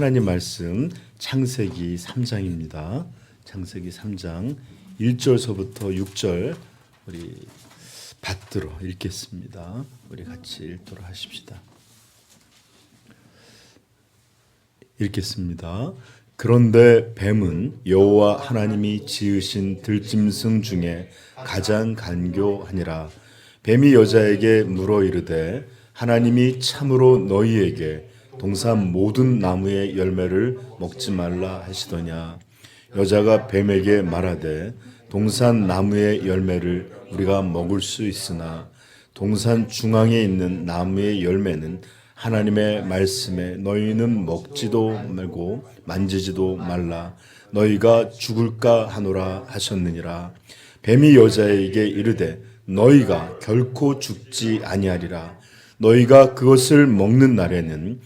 하나님 말씀 창세기 3장입니다. 창세기 3장 1절서부터 6절 우리 받들어 읽겠습니다. 우리 같이 읽도록 하십시다. 읽겠습니다. 그런데 뱀은 여호와 하나님이 지으신 들짐승 중에 가장 간교하니라. 뱀이 여자에게 물어 이르되 하나님이 참으로 너희에게 동산 모든 나무의 열매를 먹지 말라 하시더냐. 여자가 뱀에게 말하되 동산 나무의 열매를 우리가 먹을 수 있으나 동산 중앙에 있는 나무의 열매는 하나님의 말씀에 너희는 먹지도 말고 만지지도 말라 너희가 죽을까 하노라 하셨느니라. 뱀이 여자에게 이르되 너희가 결코 죽지 아니하리라. 너희가 그것을 먹는 날에는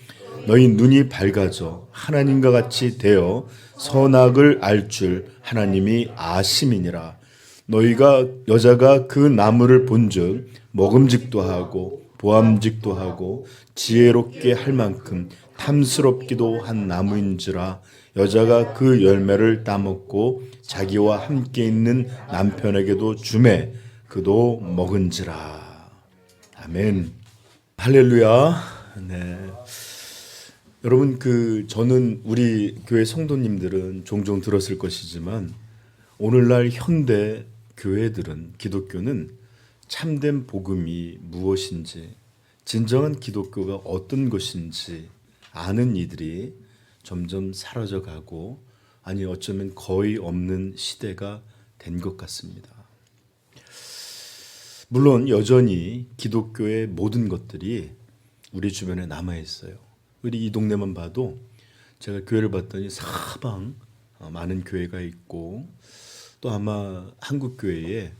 너희 눈이 밝아져 하나님과 같이 되어 선악을 알 줄 하나님이 아심이니라. 너희가 여자가 그 나무를 본즉 먹음직도 하고 보암직도 하고 지혜롭게 할 만큼 탐스럽기도 한 나무인지라. 여자가 그 열매를 따먹고 자기와 함께 있는 남편에게도 주매 그도 먹은지라. 아멘. 할렐루야. 네. 여러분 저는 우리 교회 성도님들은 종종 들었을 것이지만 오늘날 현대 교회들은 기독교는 참된 복음이 무엇인지 진정한 기독교가 어떤 것인지 아는 이들이 점점 사라져가고 아니 어쩌면 거의 없는 시대가 된 것 같습니다. 물론 여전히 기독교의 모든 것들이 우리 주변에 남아 있어요. 우리 이 동네만 봐도 제가 교회를 봤더니 사방 많은 교회가 있고 또 아마 한국 교회에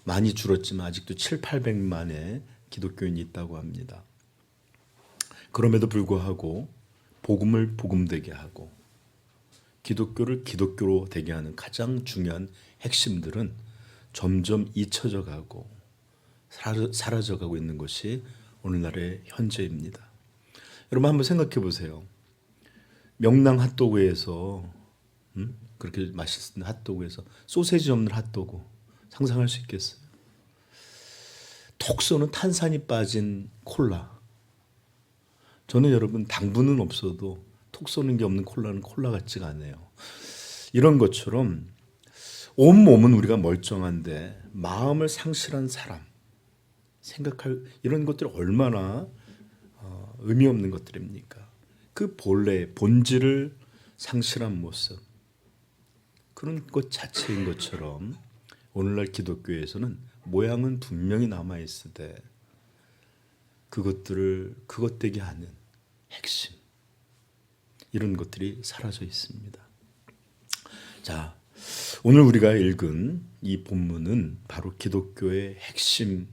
많이 줄었지만 아직도 700~800만의 기독교인이 있다고 합니다. 그럼에도 불구하고 복음을 복음되게 하고 기독교를 기독교로 되게 하는 가장 중요한 핵심들은 점점 잊혀져 가고 사라져 가고 있는 것이 오늘날의 현재입니다. 여러분 한번 생각해 보세요. 명랑 핫도그에서 그렇게 맛있는 핫도그에서 소세지 없는 핫도그 상상할 수 있겠어요? 톡 쏘는 탄산이 빠진 콜라. 저는 여러분 당분은 없어도 톡 쏘는 게 없는 콜라는 콜라 같지가 않아요. 이런 것처럼 온몸은 우리가 멀쩡한데 마음을 상실한 사람 생각할 이런 것들이 얼마나 의미 없는 것들입니까? 그 본래 본질을 상실한 모습 그런 것 자체인 것처럼 오늘날 기독교에서는 모양은 분명히 남아 있으되 그것들을 그것되게 하는 핵심 이런 것들이 사라져 있습니다. 자, 오늘 우리가 읽은 이 본문은 바로 기독교의 핵심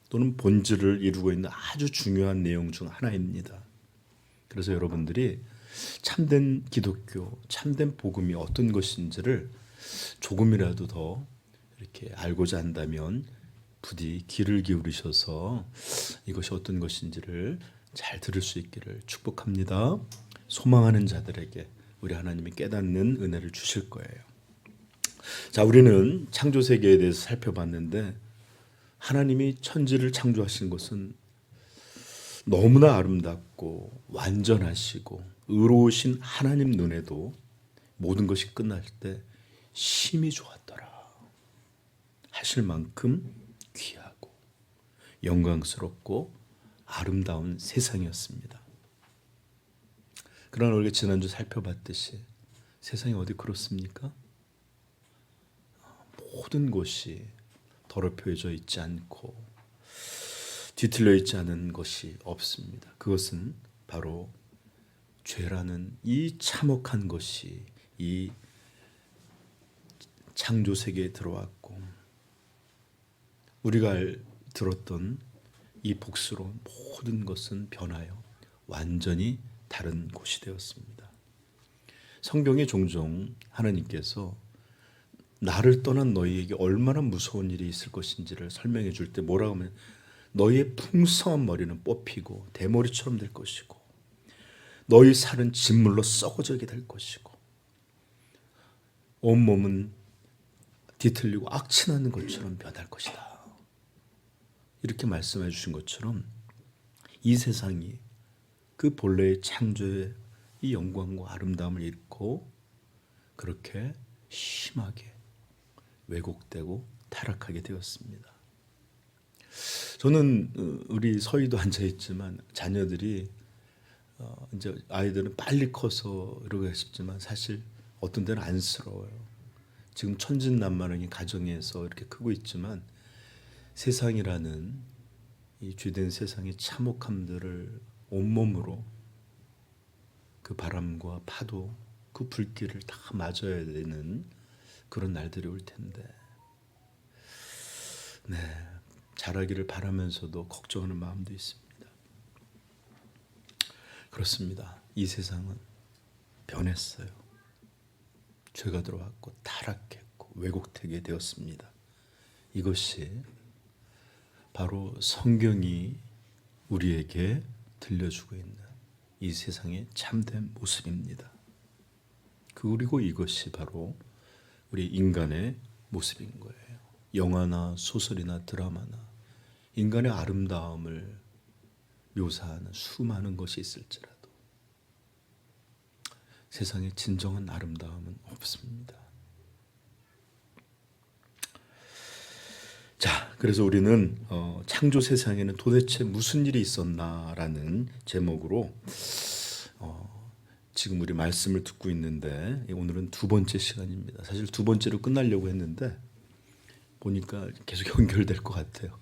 또는 본질을 이루고 있는 아주 중요한 내용 중 하나입니다. 그래서 여러분들이 참된 기독교, 참된 복음이 어떤 것인지를 조금이라도 더 이렇게 알고자 한다면 부디 귀를 기울이셔서 이것이 어떤 것인지를 잘 들을 수 있기를 축복합니다. 소망하는 자들에게 우리 하나님이 깨닫는 은혜를 주실 거예요. 자, 우리는 창조 세계에 대해서 살펴봤는데 하나님이 천지를 창조하신 것은 너무나 아름답고 완전하시고 의로우신 하나님 눈에도 모든 것이 끝날 때 심히 좋았더라 하실 만큼 귀하고 영광스럽고 아름다운 세상이었습니다. 그러나 우리가 지난주 살펴봤듯이 세상이 어디 그렇습니까? 모든 것이 더럽혀져 있지 않고 뒤틀려 있지 않은 것이 없습니다. 그것은 바로 죄라는 이 참혹한 것이 이 창조 세계에 들어왔고 우리가 들었던 이 복수로 모든 것은 변하여 완전히 다른 곳이 되었습니다. 성경에 종종 하나님께서 나를 떠난 너희에게 얼마나 무서운 일이 있을 것인지를 설명해 줄 때 뭐라고 하면 너희의 풍성한 머리는 뽑히고 대머리처럼 될 것이고 너희 살은 진물로 썩어지게 될 것이고 온몸은 뒤틀리고 악취나는 것처럼 변할 것이다. 이렇게 말씀해 주신 것처럼 이 세상이 그 본래의 창조의 이 영광과 아름다움을 잃고 그렇게 심하게 왜곡되고 타락하게 되었습니다. 저는 우리 서희도 앉아 있지만 자녀들이 이제 아이들은 빨리 커서 이러고 싶지만 사실 어떤 때는 안쓰러워요. 지금 천진난만하게 가정에서 이렇게 크고 있지만 세상이라는 이 죄된 세상의 참혹함들을 온몸으로 그 바람과 파도 그 불길을 다 맞아야 되는 그런 날들이 올 텐데 네, 잘하기를 바라면서도 걱정하는 마음도 있습니다. 그렇습니다. 이 세상은 변했어요. 죄가 들어왔고 타락했고 왜곡되게 되었습니다. 이것이 바로 성경이 우리에게 들려주고 있는 이 세상의 참된 모습입니다. 그리고 이것이 바로 우리 인간의 모습인 거예요. 영화나 소설이나 드라마나 인간의 아름다움을 묘사하는 수많은 것이 있을지라도 세상에 진정한 아름다움은 없습니다. 자, 그래서 우리는 창조 세상에는 도대체 무슨 일이 있었나라는 제목으로 지금 우리 말씀을 듣고 있는데 오늘은 두 번째 시간입니다. 사실 두 번째로 끝나려고 했는데 보니까 계속 연결될 것 같아요.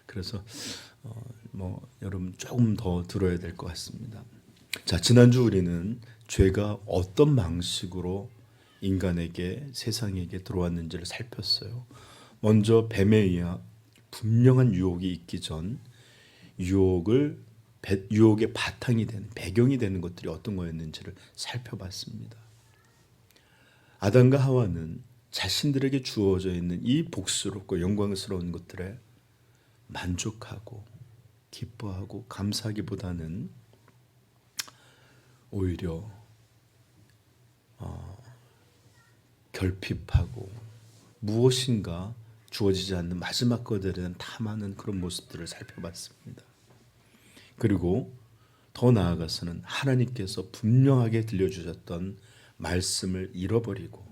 그래서 여러분 조금 더 들어야 될 것 같습니다. 자, 지난주 우리는 죄가 어떤 방식으로 인간에게 세상에게 들어왔는지를 살폈어요. 먼저 뱀에 의한 분명한 유혹이 있기 전 유혹의 바탕이 되는 배경이 되는 것들이 어떤 거였는지를 살펴봤습니다. 아담과 하와는 자신들에게 주어져 있는 이 복스럽고 영광스러운 것들에 만족하고 기뻐하고 감사하기보다는 오히려 결핍하고 무엇인가 주어지지 않는 마지막 것에 대한 탐하는 그런 모습들을 살펴봤습니다. 그리고 더 나아가서는 하나님께서 분명하게 들려주셨던 말씀을 잃어버리고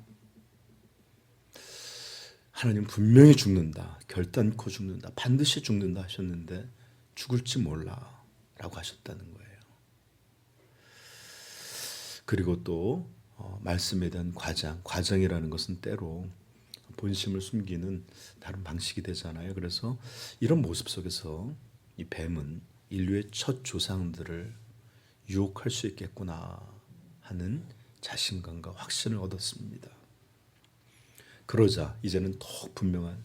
하나님 분명히 죽는다, 결단코 죽는다, 반드시 죽는다 하셨는데 죽을지 몰라 라고 하셨다는 거예요. 그리고 또 말씀에 대한 과장이라는 것은 때로 본심을 숨기는 다른 방식이 되잖아요. 그래서 이런 모습 속에서 이 뱀은 인류의 첫 조상들을 유혹할 수 있겠구나 하는 자신감과 확신을 얻었습니다. 그러자 이제는 더욱 분명한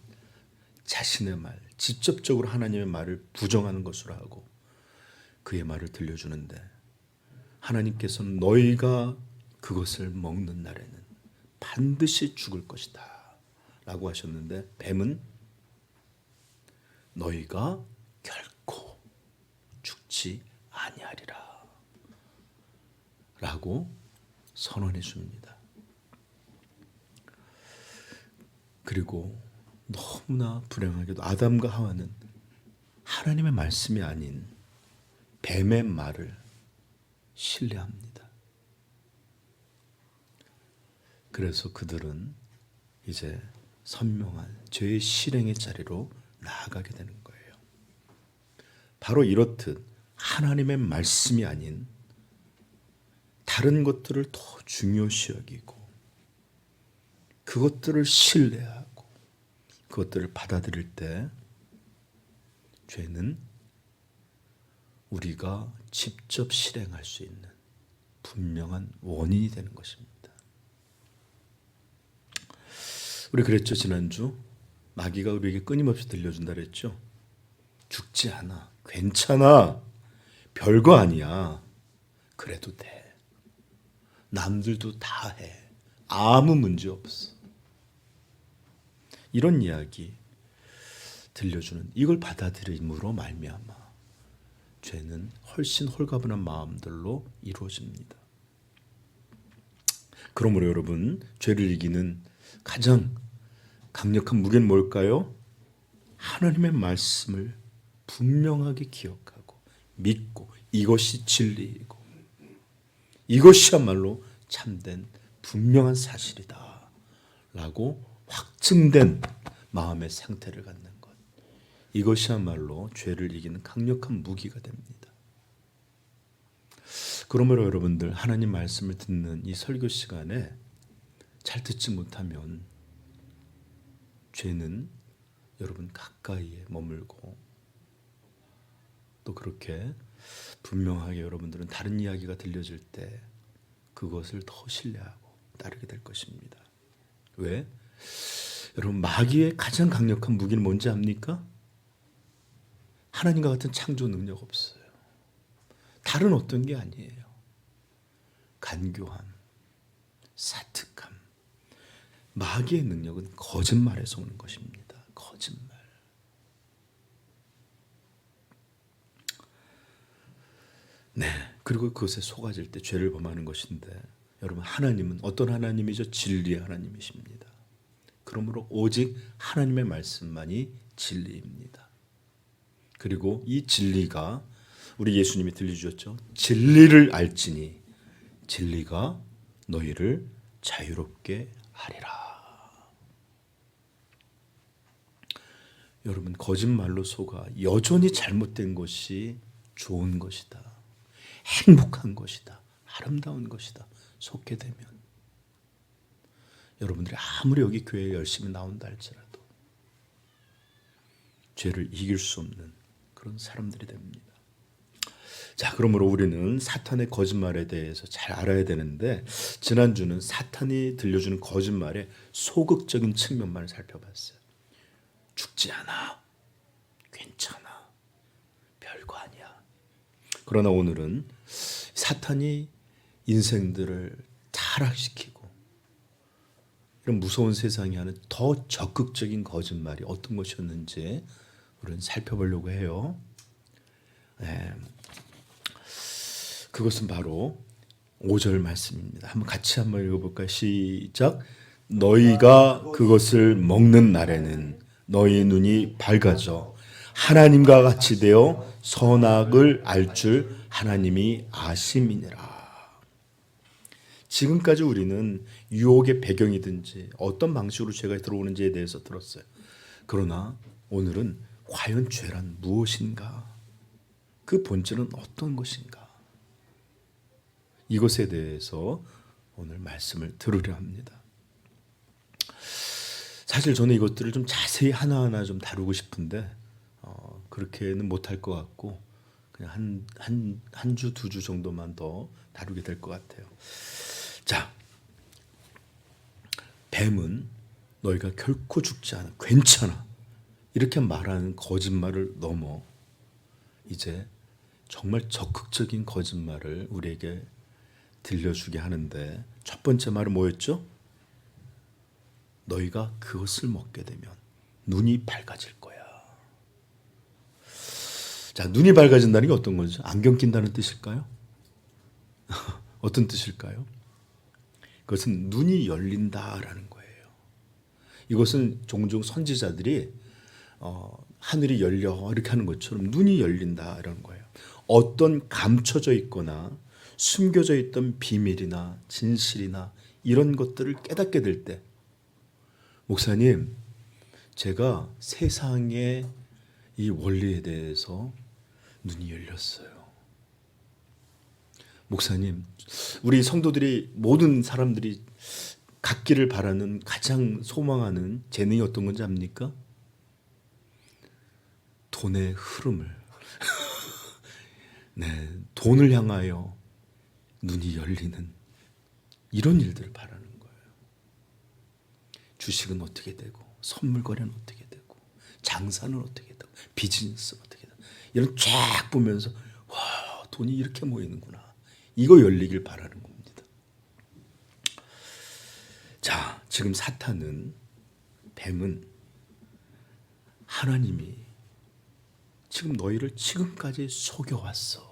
자신의 말, 직접적으로 하나님의 말을 부정하는 것으로 하고 그의 말을 들려주는데 하나님께서는 너희가 그것을 먹는 날에는 반드시 죽을 것이다 라고 하셨는데 뱀은 너희가 결코 죽지 아니하리라 라고 선언해 줍니다. 그리고 너무나 불행하게도 아담과 하와는 하나님의 말씀이 아닌 뱀의 말을 신뢰합니다. 그래서 그들은 이제 선명한 죄의 실행의 자리로 나아가게 되는 거예요. 바로 이렇듯 하나님의 말씀이 아닌 다른 것들을 더 중요시 여기고 그것들을 신뢰하고 그것들을 받아들일 때 죄는 우리가 직접 실행할 수 있는 분명한 원인이 되는 것입니다. 우리 그랬죠. 지난주 마귀가 우리에게 끊임없이 들려준다 그랬죠. 죽지 않아. 괜찮아. 별거 아니야. 그래도 돼. 남들도 다 해. 아무 문제 없어. 이런 이야기 들려주는 이걸 받아들임으로 말미암아 죄는 훨씬 홀가분한 마음들로 이루어집니다. 그러므로 여러분, 죄를 이기는 가장 강력한 무기는 뭘까요? 하나님의 말씀을 분명하게 기억하고 믿고 이것이 진리이고 이것이야말로 참된 분명한 사실이다 라고 확증된 마음의 상태를 갖는 것, 이것이야말로 죄를 이기는 강력한 무기가 됩니다. 그러므로 여러분들, 하나님 말씀을 듣는 이 설교 시간에 잘 듣지 못하면 죄는 여러분 가까이에 머물고, 또 그렇게 분명하게 여러분들은 다른 이야기가 들려질 때 그것을 더 신뢰하고 따르게 될 것입니다. 왜? 여러분, 마귀의 가장 강력한 무기는 뭔지 압니까? 하나님과 같은 창조 능력 없어요. 다른 어떤 게 아니에요. 간교함, 사특함. 마귀의 능력은 거짓말에서 오는 것입니다. 거짓말. 네, 그리고 그것에 속아질 때 죄를 범하는 것인데, 여러분, 하나님은 어떤 하나님이죠? 진리의 하나님이십니다. 그러므로 오직 하나님의 말씀만이 진리입니다. 그리고 이 진리가, 우리 예수님이 들려주셨죠. 진리를 알지니 진리가 너희를 자유롭게 하리라. 여러분, 거짓말로 속아 여전히 잘못된 것이 좋은 것이다, 행복한 것이다, 아름다운 것이다 속게 되면, 여러분들이 아무리 여기 교회에 열심히 나온다 할지라도 죄를 이길 수 없는 그런 사람들이 됩니다. 자, 그러므로 우리는 사탄의 거짓말에 대해서 잘 알아야 되는데, 지난주는 사탄이 들려주는 거짓말의 소극적인 측면만 살펴봤어요. 죽지 않아, 괜찮아, 별거 아니야. 그러나 오늘은 사탄이 인생들을 타락시키고 이런 무서운 세상이 하는 더 적극적인 거짓말이 어떤 것이었는지 우리는 살펴보려고 해요. 네. 그것은 바로 5절 말씀입니다. 같이 한번 읽어볼까요? 시작. 너희가 그것을 먹는 날에는 너희 눈이 밝아져 하나님과 같이 되어 선악을 알 줄 하나님이 아심이니라. 지금까지 우리는 유혹의 배경이든지 어떤 방식으로 죄가 들어오는지에 대해서 들었어요. 그러나 오늘은 과연 죄란 무엇인가? 그 본질은 어떤 것인가? 이것에 대해서 오늘 말씀을 들으려 합니다. 사실 저는 이것들을 좀 자세히 하나하나 좀 다루고 싶은데 그렇게는 못할 것 같고, 그냥 한 주, 두 주 정도만 더 다루게 될 것 같아요. 자, 뱀은 너희가 결코 죽지 않아, 괜찮아, 이렇게 말하는 거짓말을 넘어 이제 정말 적극적인 거짓말을 우리에게 들려주게 하는데, 첫 번째 말은 뭐였죠? 너희가 그것을 먹게 되면 눈이 밝아질 거야. 자, 눈이 밝아진다는 게 어떤 거죠? 안경 낀다는 뜻일까요? 어떤 뜻일까요? 그것은 눈이 열린다라는 거예요. 이것은 종종 선지자들이 하늘이 열려 이렇게 하는 것처럼 눈이 열린다라는 거예요. 어떤 감춰져 있거나 숨겨져 있던 비밀이나 진실이나 이런 것들을 깨닫게 될 때, 목사님, 제가 세상의 이 원리에 대해서 눈이 열렸어요. 목사님, 우리 성도들이, 모든 사람들이 갖기를 바라는, 가장 소망하는 재능이 어떤 건지 압니까? 돈의 흐름을 네, 돈을 향하여 눈이 열리는 이런 일들을 바라는 거예요. 주식은 어떻게 되고, 선물 거래는 어떻게 되고, 장사는 어떻게 되고, 비즈니스는 어떻게 되고, 이런 쫙 보면서 와, 돈이 이렇게 모이는구나, 이거 열리길 바라는 겁니다. 자, 지금 사탄은, 뱀은 하나님이 지금 너희를 지금까지 속여왔어.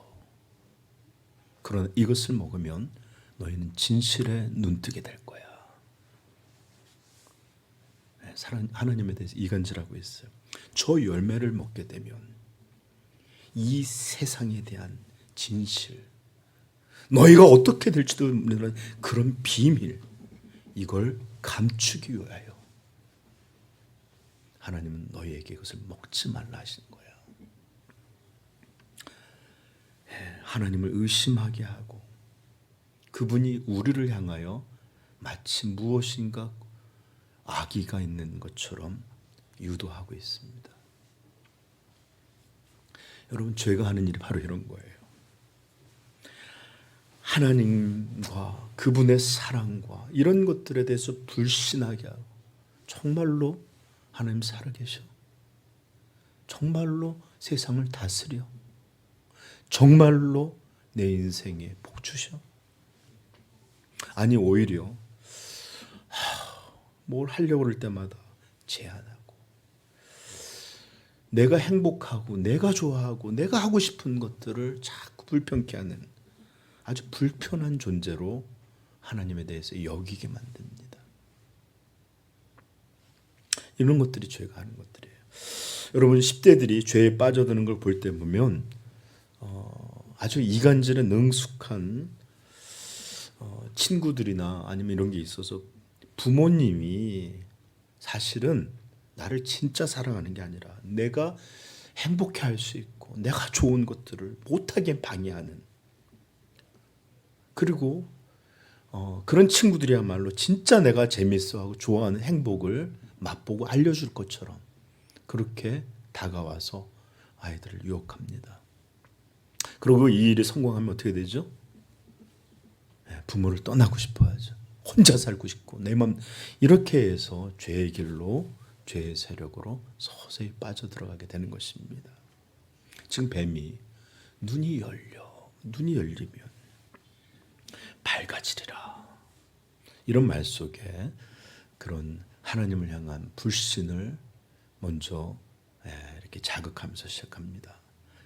그러나 이것을 먹으면 너희는 진실에 눈뜨게 될 거야. 하나님에 대해서 이간질하고 있어요. 저 열매를 먹게 되면 이 세상에 대한 진실, 너희가 어떻게 될지도 모르는 그런 비밀, 이걸 감추기 위하여 하나님은 너희에게 이것을 먹지 말라 하시는 거예요. 하나님을 의심하게 하고 그분이 우리를 향하여 마치 무엇인가 악의가 있는 것처럼 유도하고 있습니다. 여러분, 죄가 하는 일이 바로 이런 거예요. 하나님과 그분의 사랑과 이런 것들에 대해서 불신하게 하고, 정말로 하나님 살아계셔? 정말로 세상을 다스려? 정말로 내 인생에 복 주셔? 아니, 오히려 뭘 하려고 그럴 때마다 제한하고, 내가 행복하고 내가 좋아하고 내가 하고 싶은 것들을 자꾸 불편케 하는 아주 불편한 존재로 하나님에 대해서 여기게 만듭니다. 이런 것들이 죄가 하는 것들이에요. 여러분, 10대들이 죄에 빠져드는 걸 볼 때 보면 아주 이간질에 능숙한 친구들이나 아니면 이런 게 있어서 부모님이 사실은 나를 진짜 사랑하는 게 아니라 내가 행복해 할 수 있고 내가 좋은 것들을 못하게 방해하는, 그리고 그런 친구들이야말로 진짜 내가 재밌어하고 좋아하는 행복을 맛보고 알려줄 것처럼 그렇게 다가와서 아이들을 유혹합니다. 그리고 이 일이 성공하면 어떻게 되죠? 부모를 떠나고 싶어 하죠. 혼자 살고 싶고 내 맘, 이렇게 해서 죄의 길로, 죄의 세력으로 서서히 빠져들어가게 되는 것입니다. 지금 뱀이 눈이 열리면 밝아지리라, 이런 말 속에 그런 하나님을 향한 불신을 먼저 이렇게 자극하면서 시작합니다.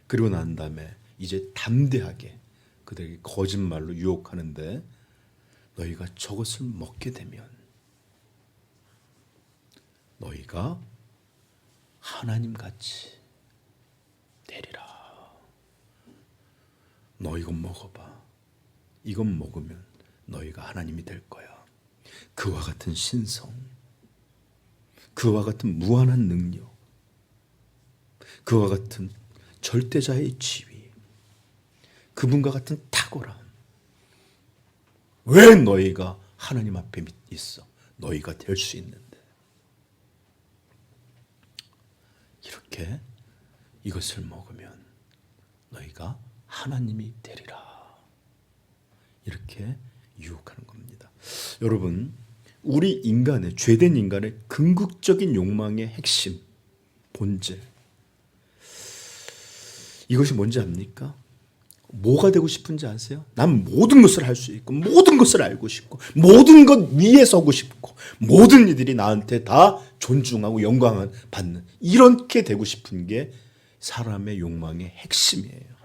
그리고 난 다음에 이제 담대하게 그들에게 거짓말로 유혹하는데, 너희가 저것을 먹게 되면 너희가 하나님같이 되리라. 너 이것 먹어봐. 이것 먹으면 너희가 하나님이 될 거야. 그와 같은 신성, 그와 같은 무한한 능력, 그와 같은 절대자의 지위, 그분과 같은 탁월함. 왜 너희가 하나님 앞에 있어? 너희가 될 수 있는데. 이렇게 이것을 먹으면 너희가 하나님이 되리라. 이렇게 유혹하는 겁니다. 여러분, 우리 인간의, 죄된 인간의 궁극적인 욕망의 핵심, 본질, 이것이 뭔지 압니까? 뭐가 되고 싶은지 아세요? 난 모든 것을 할 수 있고 모든 것을 알고 싶고 모든 것 위에 서고 싶고 모든 이들이 나한테 다 존중하고 영광을 받는, 이렇게 되고 싶은 게 사람의 욕망의 핵심이에요.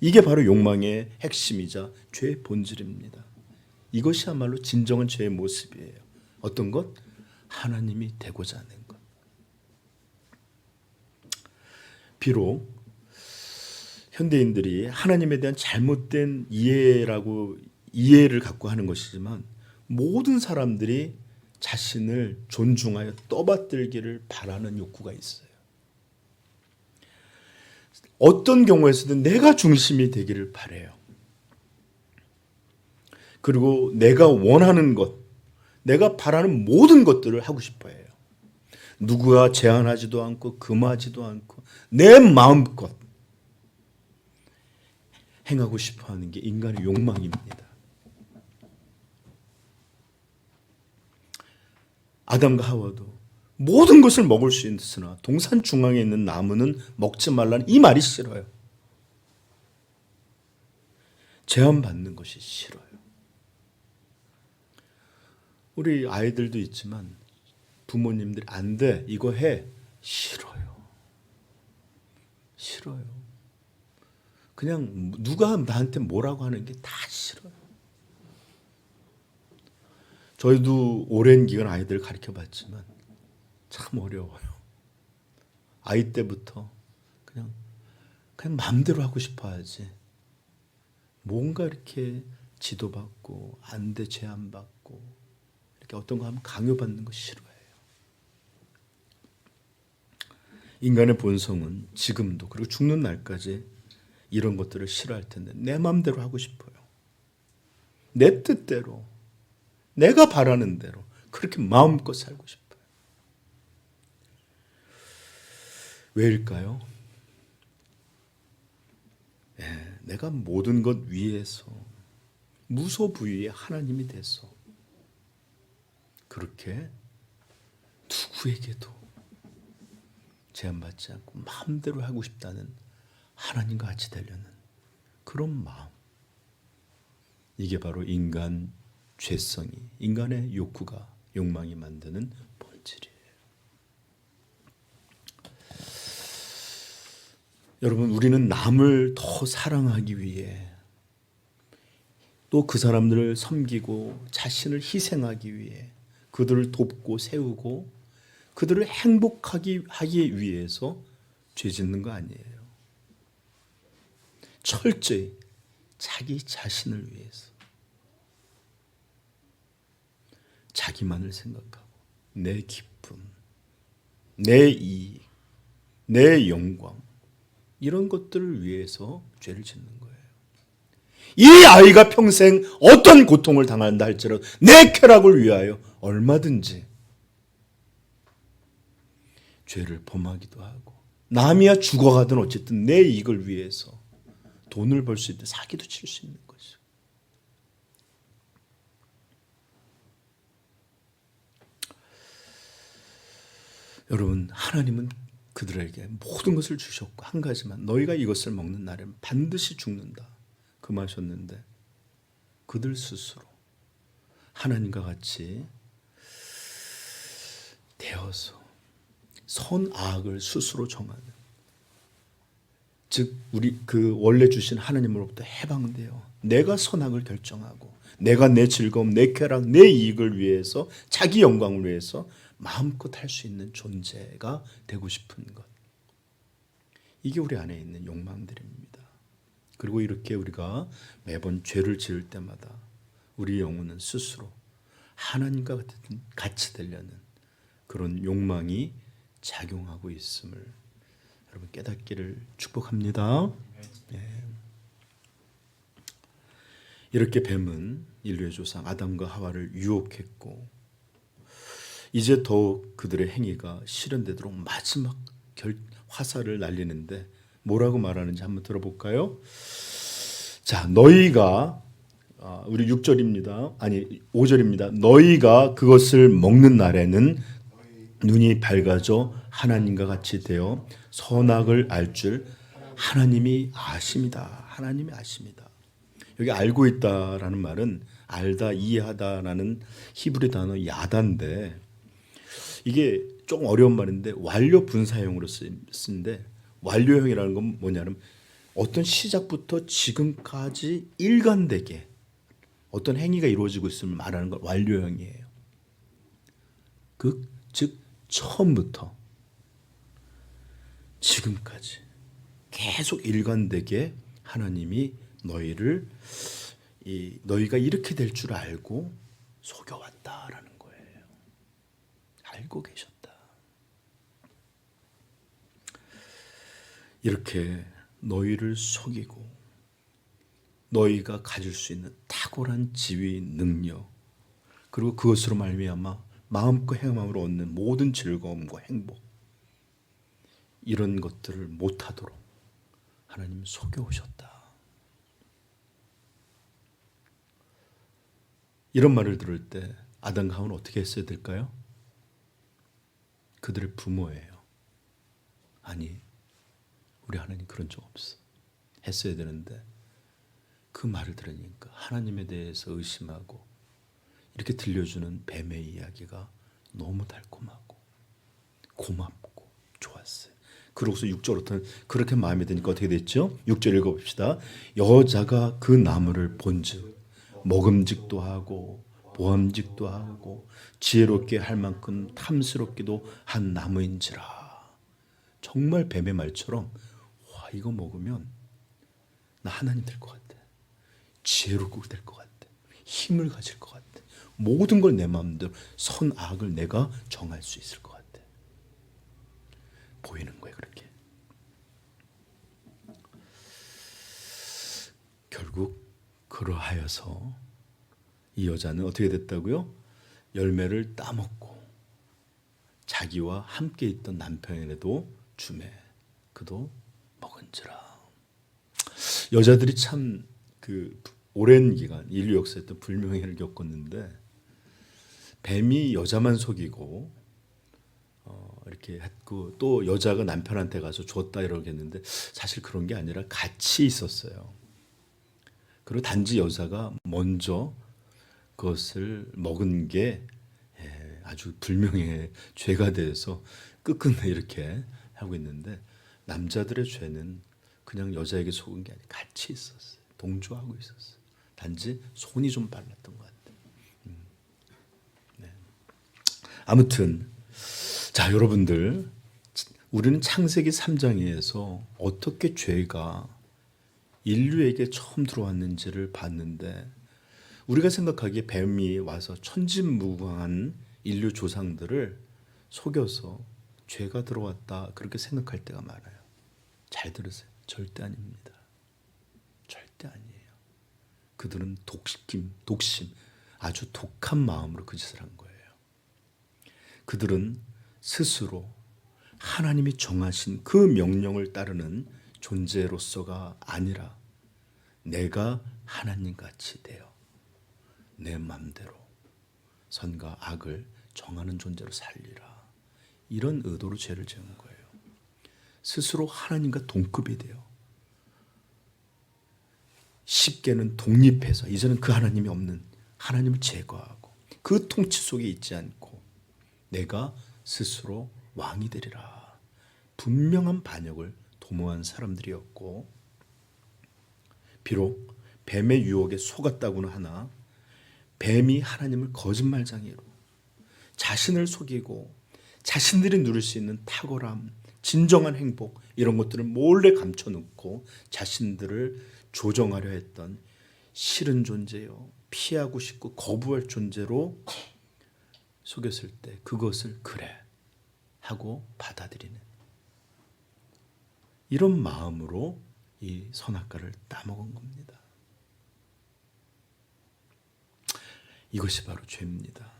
이게 바로 욕망의 핵심이자 죄의 본질입니다. 이것이야말로 진정한 죄의 모습이에요. 어떤 것? 하나님이 되고자 하는 것. 비록 현대인들이 하나님에 대한 잘못된 이해를 갖고 하는 것이지만, 모든 사람들이 자신을 존중하여 떠받들기를 바라는 욕구가 있어요. 어떤 경우에서든 내가 중심이 되기를 바라요. 그리고 내가 원하는 것, 내가 바라는 모든 것들을 하고 싶어 해요. 누구가 제한하지도 않고 금하지도 않고 내 마음껏 행하고 싶어하는 게 인간의 욕망입니다. 아담과 하와도 모든 것을 먹을 수 있으나 동산 중앙에 있는 나무는 먹지 말라는 이 말이 싫어요. 제한받는 것이 싫어요. 우리 아이들도 있지만 부모님들이 안 돼, 이거 해, 싫어요. 싫어요. 그냥 누가 나한테 뭐라고 하는 게 다 싫어요. 저희도 오랜 기간 아이들 가르쳐 봤지만 참 어려워요. 아이 때부터 그냥 마음대로 하고 싶어 하지. 뭔가 이렇게 지도받고 안대 제한받고 이렇게 어떤 거 하면 강요받는 거 싫어해요. 인간의 본성은 지금도 그리고 죽는 날까지 이런 것들을 싫어할 텐데 내 마음대로 하고 싶어요. 내 뜻대로 내가 바라는 대로 그렇게 마음껏 살고 싶어요. 왜일까요? 내가 모든 것 위에서 무소부위의 하나님이 돼서 그렇게 누구에게도 제한받지 않고 마음대로 하고 싶다는 하나님과 같이 되려는 그런 마음. 이게 바로 인간 죄성이, 인간의 욕구가, 욕망이 만드는 본질이에요. 여러분, 우리는 남을 더 사랑하기 위해 또 그 사람들을 섬기고 자신을 희생하기 위해 그들을 돕고 세우고 그들을 행복하게 하기 위해서 죄 짓는 거 아니에요. 철저히 자기 자신을 위해서 자기만을 생각하고 내 기쁨, 내 이익, 내 영광 이런 것들을 위해서 죄를 짓는 거예요. 이 아이가 평생 어떤 고통을 당한다 할지라도 내 쾌락을 위하여 얼마든지 죄를 범하기도 하고 남이야 죽어가든 어쨌든 내 이익을 위해서 돈을 벌 수 있는 사기도 칠 수 있는 거죠. 여러분, 하나님은 그들에게 모든 것을 주셨고 한 가지만 너희가 이것을 먹는 날에는 반드시 죽는다 금하셨는데 그들 스스로 하나님과 같이 되어서 선악을 스스로 정하는, 즉 우리 그 원래 주신 하나님으로부터 해방되어 내가 선악을 결정하고 내가 내 즐거움, 내 쾌락, 내 이익을 위해서 자기 영광을 위해서 마음껏 할 수 있는 존재가 되고 싶은 것. 이게 우리 안에 있는 욕망들입니다. 그리고 이렇게 우리가 매번 죄를 지을 때마다 우리 영혼은 스스로 하나님과 같이 되려는 그런 욕망이 작용하고 있음을 여러분 깨닫기를 축복합니다. 네. 이렇게 뱀은 인류의 조상 아담과 하와를 유혹했고 이제 더욱 그들의 행위가 실현되도록 마지막 화살을 날리는데 뭐라고 말하는지 한번 들어볼까요? 자, 너희가 우리 6절입니다. 아니 5절입니다. 너희가 그것을 먹는 날에는 눈이 밝아져 하나님과 같이 되어 선악을 알 줄 하나님이 아십니다. 하나님이 아십니다. 여기 알고 있다라는 말은 알다, 이해하다라는 히브리 단어 야다인데 이게 조금 어려운 말인데 완료 분사형으로 쓰는데 완료형이라는 건 뭐냐면 어떤 시작부터 지금까지 일관되게 어떤 행위가 이루어지고 있음을 말하는 걸 완료형이에요. 즉 처음부터 지금까지 계속 일관되게 하나님이 너희가 이렇게 될 줄 알고 속여왔다라는 거예요. 알고 계셨다. 이렇게 너희를 속이고 너희가 가질 수 있는 탁월한 지위, 능력 그리고 그것으로 말미암아 마음껏 행함으로 얻는 모든 즐거움과 행복 이런 것들을 못하도록 하나님 속여오셨다. 이런 말을 들을 때 아담과 하와는 어떻게 했어야 될까요? 그들의 부모예요. 아니, 우리 하나님 그런 적 없어. 했어야 되는데 그 말을 들으니까 하나님에 대해서 의심하고 이렇게 들려주는 뱀의 이야기가 너무 달콤하고 고맙고 좋았어요. 그러고서 6절부터는 그렇게 마음에 드니까 어떻게 됐죠? 6절 읽어봅시다. 여자가 그 나무를 본즉 먹음직도 하고 보암직도 하고 지혜롭게 할 만큼 탐스럽기도 한 나무인지라. 정말 뱀의 말처럼 와, 이거 먹으면 나 하나님 될 것 같아. 지혜롭게 될 것 같아. 힘을 가질 것 같아. 모든 걸 내 마음대로 선악을 내가 정할 수 있을 것 같아. 보이는 거예요, 그렇게. 결국 그러하여서 이 여자는 어떻게 됐다고요? 열매를 따먹고 자기와 함께 있던 남편에게도 주매 그도 먹은지라. 여자들이 참 그 오랜 기간 인류 역사에 또 불명예를 겪었는데 뱀이 여자만 속이고 이렇게 했고 또 여자가 남편한테 가서 줬다 이러겠는데 사실 그런 게 아니라 같이 있었어요. 그리고 단지 여자가 먼저 그것을 먹은 게 아주 불명예 죄가 돼서 끝끝내 이렇게 하고 있는데 남자들의 죄는 그냥 여자에게 속은 게 아니라 같이 있었어요. 동조하고 있었어요. 단지 손이 좀 빨랐던 것 같아요. 네. 아무튼 자 여러분들 우리는 창세기 3장에서 어떻게 죄가 인류에게 처음 들어왔는지를 봤는데 우리가 생각하기에 뱀이 와서 천진무구한 인류 조상들을 속여서 죄가 들어왔다 그렇게 생각할 때가 많아요. 잘 들으세요. 절대 아닙니다. 절대 아니에요. 그들은 독심, 아주 독한 마음으로 그 짓을 한 거예요. 그들은 스스로 하나님이 정하신 그 명령을 따르는 존재로서가 아니라 내가 하나님같이 되어 내 맘대로 선과 악을 정하는 존재로 살리라. 이런 의도로 죄를 지은 거예요. 스스로 하나님과 동급이 되어 십계는 독립해서 이제는 그 하나님이 없는 하나님을 제거하고 그 통치 속에 있지 않고 내가 스스로 왕이 되리라. 분명한 반역을 도모한 사람들이었고 비록 뱀의 유혹에 속았다고는 하나 뱀이 하나님을 거짓말장애로 자신을 속이고 자신들이 누릴 수 있는 탁월함, 진정한 행복 이런 것들을 몰래 감춰놓고 자신들을 조정하려 했던 싫은 존재요. 피하고 싶고 거부할 존재로 속였을 때 그것을 그래 하고 받아들이는 이런 마음으로 이 선악과를 따먹은 겁니다. 이것이 바로 죄입니다.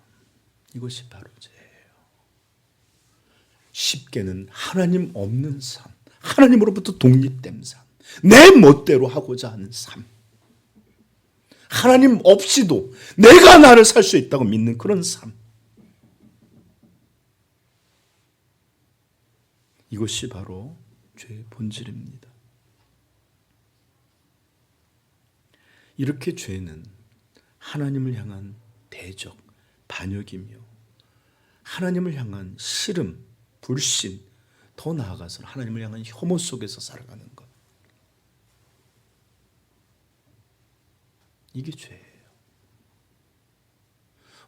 이것이 바로 죄예요. 십계는 하나님 없는 삶, 하나님으로부터 독립된 삶, 내 멋대로 하고자 하는 삶, 하나님 없이도 내가 나를 살 수 있다고 믿는 그런 삶. 이것이 바로 죄의 본질입니다. 이렇게 죄는 하나님을 향한 대적, 반역이며 하나님을 향한 싫음, 불신, 더 나아가서는 하나님을 향한 혐오 속에서 살아가는 것. 이게 죄예요.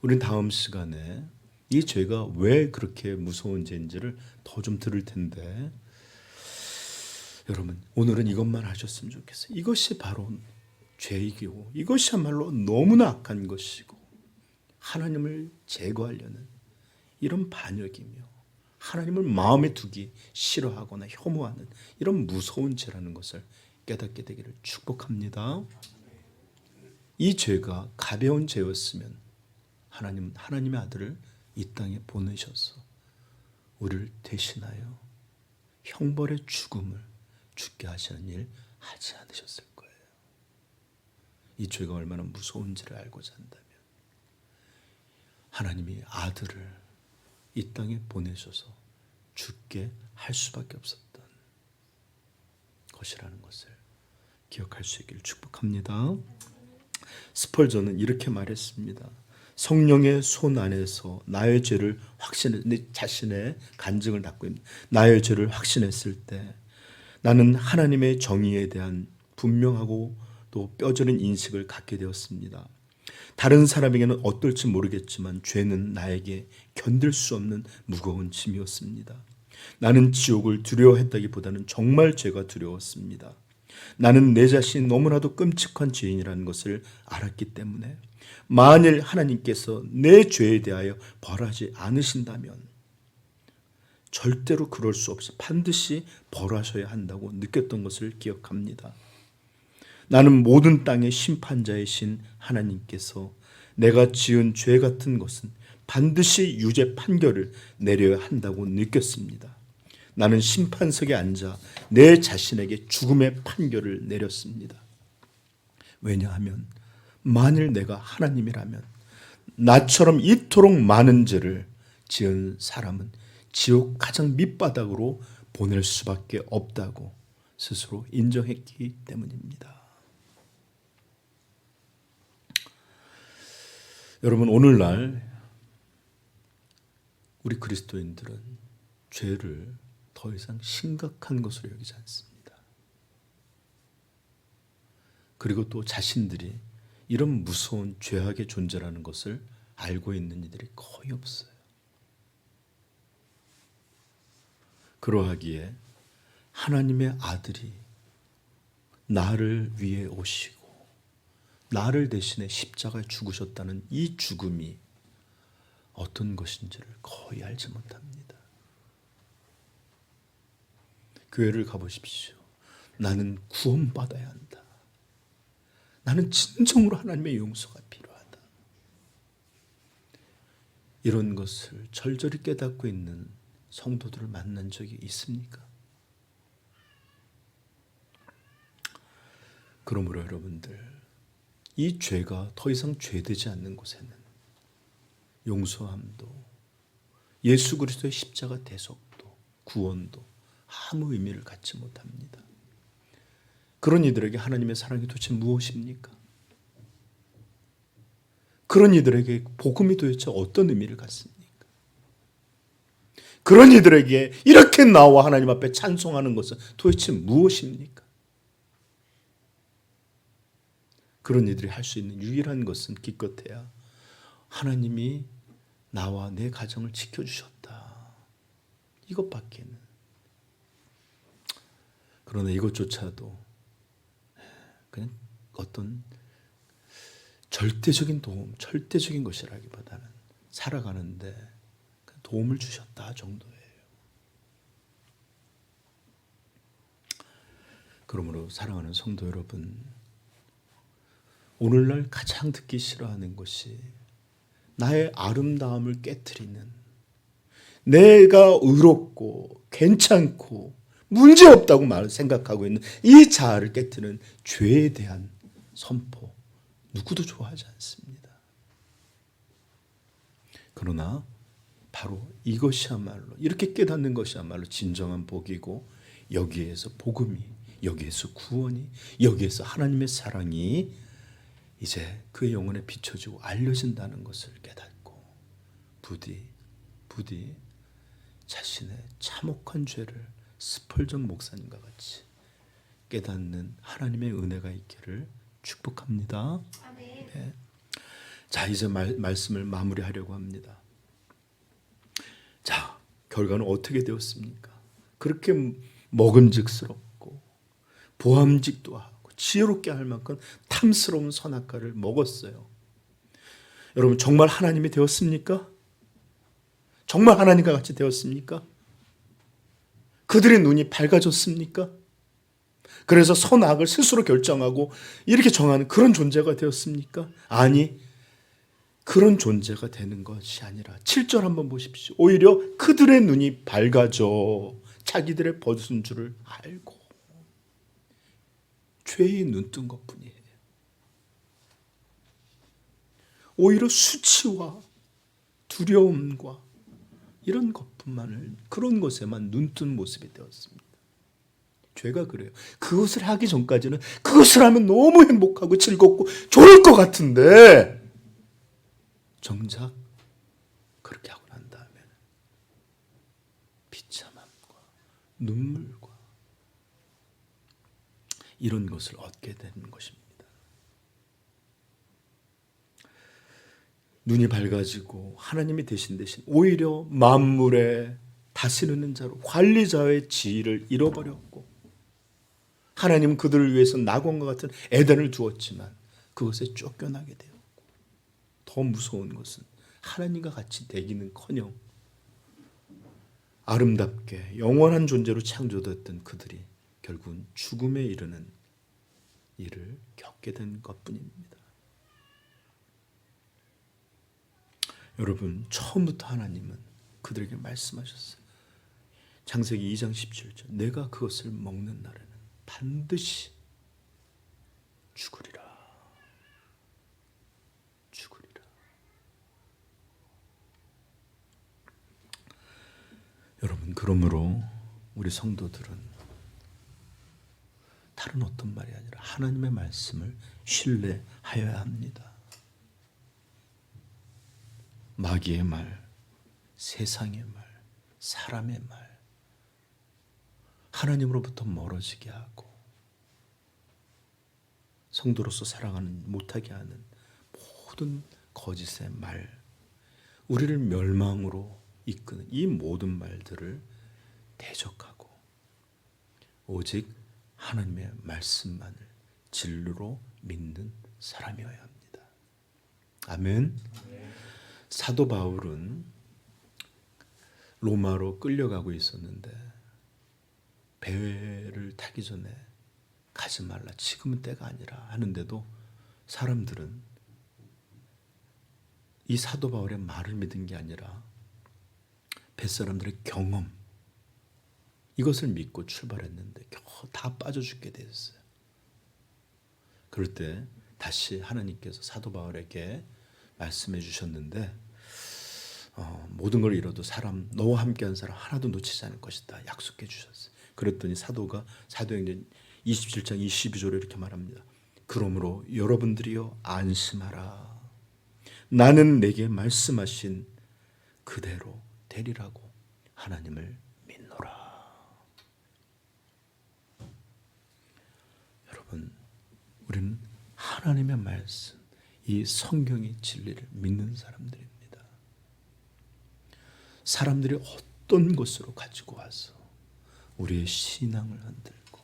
우리는 다음 시간에 이 죄가 왜 그렇게 무서운 죄인지를 더 좀 들을 텐데 여러분 오늘은 이것만 하셨으면 좋겠어요. 이것이 바로 죄이고 이것이야말로 너무나 악한 것이고 하나님을 제거하려는 이런 반역이며 하나님을 마음에 두기 싫어하거나 혐오하는 이런 무서운 죄라는 것을 깨닫게 되기를 축복합니다. 이 죄가 가벼운 죄였으면 하나님은 하나님의 아들을 이 땅에 보내셔서 우리를 대신하여 형벌의 죽음을 죽게 하시는 일 하지 않으셨을 거예요. 이 죄가 얼마나 무서운지를 알고자 한다면 하나님이 아들을 이 땅에 보내셔서 죽게 할 수밖에 없었던 것이라는 것을 기억할 수 있기를 축복합니다. 스펄전은 이렇게 말했습니다. 성령의 손 안에서 나의 죄를 내 자신의 간증을 닫고 있는 나의 죄를 확신했을 때 나는 하나님의 정의에 대한 분명하고 또 뼈저린 인식을 갖게 되었습니다. 다른 사람에게는 어떨지 모르겠지만 죄는 나에게 견딜 수 없는 무거운 짐이었습니다. 나는 지옥을 두려워했다기보다는 정말 죄가 두려웠습니다. 나는 내 자신이 너무나도 끔찍한 죄인이라는 것을 알았기 때문에 만일 하나님께서 내 죄에 대하여 벌하지 않으신다면 절대로 그럴 수 없이 반드시 벌하셔야 한다고 느꼈던 것을 기억합니다. 나는 모든 땅의 심판자이신 하나님께서 내가 지은 죄 같은 것은 반드시 유죄 판결을 내려야 한다고 느꼈습니다. 나는 심판석에 앉아 내 자신에게 죽음의 판결을 내렸습니다. 왜냐하면 만일 내가 하나님이라면 나처럼 이토록 많은 죄를 지은 사람은 지옥 가장 밑바닥으로 보낼 수밖에 없다고 스스로 인정했기 때문입니다. 여러분, 오늘날 우리 그리스도인들은 죄를 더 이상 심각한 것으로 여기지 않습니다. 그리고 또 자신들이 이런 무서운 죄악의 존재라는 것을 알고 있는 이들이 거의 없어요. 그러하기에 하나님의 아들이 나를 위해 오시고 나를 대신해 십자가에 죽으셨다는 이 죽음이 어떤 것인지를 거의 알지 못합니다. 교회를 가보십시오. 나는 구원받아야 한다. 나는 진정으로 하나님의 용서가 필요하다. 이런 것을 절절히 깨닫고 있는 성도들을 만난 적이 있습니까? 그러므로 여러분들, 이 죄가 더 이상 죄되지 않는 곳에는 용서함도 예수 그리스도의 십자가 대속도 구원도 아무 의미를 갖지 못합니다. 그런 이들에게 하나님의 사랑이 도대체 무엇입니까? 그런 이들에게 복음이 도대체 어떤 의미를 갖습니까? 그런 이들에게 이렇게 나와 하나님 앞에 찬송하는 것은 도대체 무엇입니까? 그런 이들이 할 수 있는 유일한 것은 기껏해야 하나님이 나와 내 가정을 지켜주셨다. 이것밖에는. 그러나 이것조차도 그냥 어떤 절대적인 도움, 절대적인 것이라기보다는 살아가는데 도움을 주셨다 정도예요. 그러므로 사랑하는 성도 여러분, 오늘날 가장 듣기 싫어하는 것이 나의 아름다움을 깨트리는, 내가 의롭고 괜찮고 문제없다고 생각하고 있는 이 자아를 깨트리는 죄에 대한 선포, 누구도 좋아하지 않습니다. 그러나 바로 이것이야말로, 이렇게 깨닫는 것이야말로 진정한 복이고, 여기에서 복음이, 여기에서 구원이, 여기에서 하나님의 사랑이 이제 그의 영혼에 비춰지고 알려진다는 것을 깨닫고 부디 자신의 참혹한 죄를 스펄전 목사님과 같이 깨닫는 하나님의 은혜가 있기를 축복합니다. 네. 자, 이제 말씀을 마무리하려고 합니다. 자, 결과는 어떻게 되었습니까? 그렇게 먹음직스럽고 보암직도 하고 지혜롭게 할 만큼 탐스러운 선악과를 먹었어요. 여러분, 정말 하나님이 되었습니까? 정말 하나님과 같이 되었습니까? 그들의 눈이 밝아졌습니까? 그래서 선악을 스스로 결정하고 이렇게 정하는 그런 존재가 되었습니까? 아니, 그런 존재가 되는 것이 아니라 7절 한번 보십시오. 오히려 그들의 눈이 밝아져 자기들의 벗은 줄을 알고 죄의 눈뜬 것뿐이에요. 오히려 수치와 두려움과 이런 것뿐만을, 그런 것에만 눈뜬 모습이 되었습니다. 죄가 그래요. 그것을 하기 전까지는 그것을 하면 너무 행복하고 즐겁고 좋을 것 같은데 정작 그렇게 하고 난 다음에 비참함과 눈물과 이런 것을 얻게 되는 것입니다. 눈이 밝아지고 하나님이 대신 오히려 만물에 다스리는 자로 관리자의 지위를 잃어버렸고, 하나님은 그들을 위해서 낙원과 같은 에덴을 두었지만 그것에 쫓겨나게 되었고, 더 무서운 것은 하나님과 같이 되기는커녕 아름답게 영원한 존재로 창조됐던 그들이 결국은 죽음에 이르는 일을 겪게 된 것뿐입니다. 여러분, 처음부터 하나님은 그들에게 말씀하셨어요. 창세기 2장 17절, 내가 그것을 먹는 날에는 반드시 죽으리라. 죽으리라. 여러분, 그러므로 우리 성도들은 다른 어떤 말이 아니라 하나님의 말씀을 신뢰하여야 합니다. 마귀의 말, 세상의 말, 사람의 말, 하나님으로부터 멀어지게 하고 성도로서 살아가는 못하게 하는 모든 거짓의 말, 우리를 멸망으로 이끄는 이 모든 말들을 대적하고 오직 하나님의 말씀만을 진리로 믿는 사람이어야 합니다. 아멘. 사도 바울은 로마로 끌려가고 있었는데 배를 타기 전에 가지 말라, 지금은 때가 아니라 하는데도 사람들은 이 사도 바울의 말을 믿은 게 아니라 뱃사람들의 경험, 이것을 믿고 출발했는데 겨우 다 빠져 죽게 되었어요. 그럴 때 다시 하나님께서 사도 바울에게 말씀해 주셨는데 모든 걸 잃어도 너와 함께한 사람 하나도 놓치지 않을 것이다 약속해 주셨어요. 그랬더니 사도가 사도행전 27장 22절에 이렇게 말합니다. 그러므로 여러분들이여 안심하라. 나는 내게 말씀하신 그대로 되리라고 하나님을 믿노라. 여러분, 우리는 하나님의 말씀, 이 성경의 진리를 믿는 사람들입니다. 사람들이 어떤 것으로 가지고 와서 우리의 신앙을 흔들고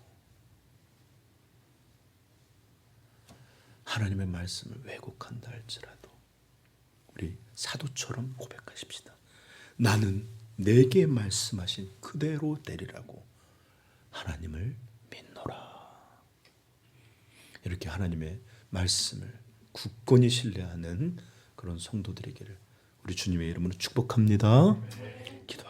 하나님의 말씀을 왜곡한다 할지라도 우리 사도처럼 고백하십시다. 나는 내게 말씀하신 그대로 되리라고 하나님을 믿노라. 이렇게 하나님의 말씀을 굳건히 신뢰하는 그런 성도들에게를 우리 주님의 이름으로 축복합니다. 기도.